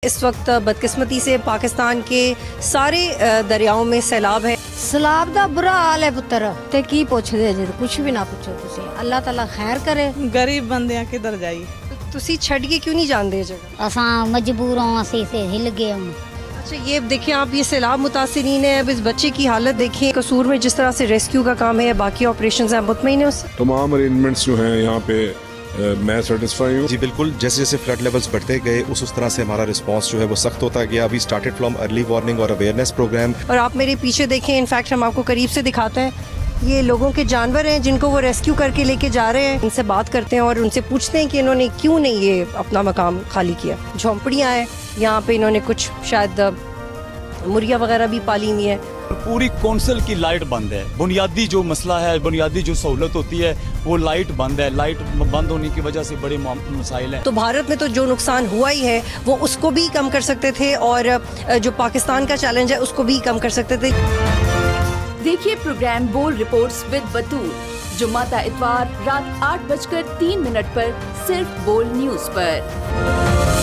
इस वक्त बदकिस्मती से पाकिस्तान के सारे दरियाओं में सैलाब है। सैलाब दा बुरा हाल है पुत्र ते की पुछदे जे, कुछ भी ना पूछो तुसी। अल्लाह ताला खैर करे। गरीब बंदे किधर जाइए। तुसी छड़ के क्यों नहीं जाते जगह? असां मजबूर हों, असी से हिल गए हूं। अच्छा, ये देखिए आप, ये सैलाब मुतासिरीन है। अब इस बच्चे की हालत देखिए। कसूर में जिस तरह से रेस्क्यू का काम है, बाकी ऑपरेशंस हैं, मुतमईन है उससे? तमाम अरेंजमेंट्स जो हैं यहाँ पे मैं सेटिस्फाई हूँ। जी बिल्कुल, जैसे जैसे फ्लड लेवल्स बढ़ते गए उस तरह से हमारा रिस्पांस जो है वो सख्त होता गया। We started from early warning और अवेयरनेस प्रोग्राम। और आप मेरे पीछे देखें, इनफैक्ट हम आपको करीब से दिखाते हैं, ये लोगों के जानवर हैं जिनको वो रेस्क्यू करके लेके जा रहे हैं। इनसे बात करते हैं और उनसे पूछते हैं कि इन्होंने क्यों नहीं ये अपना मकाम खाली किया। झोंपड़ियाँ हैं यहाँ पे, इन्होंने कुछ शायद मुर्गियाँ वगैरह भी पाली हुई है। पूरी कौंसिल की लाइट बंद है। बुनियादी जो मसला है, बुनियादी जो सहूलत होती है वो लाइट बंद है। लाइट बंद होने की वजह से बड़े मसाइल हैं। तो भारत में तो जो नुकसान हुआ ही है वो उसको भी कम कर सकते थे, और जो पाकिस्तान का चैलेंज है उसको भी कम कर सकते थे। देखिए प्रोग्राम बोल रिपोर्ट्स विद बतूल, जुम्मा इतवार रात 8:03 पर सिर्फ बोल न्यूज पर।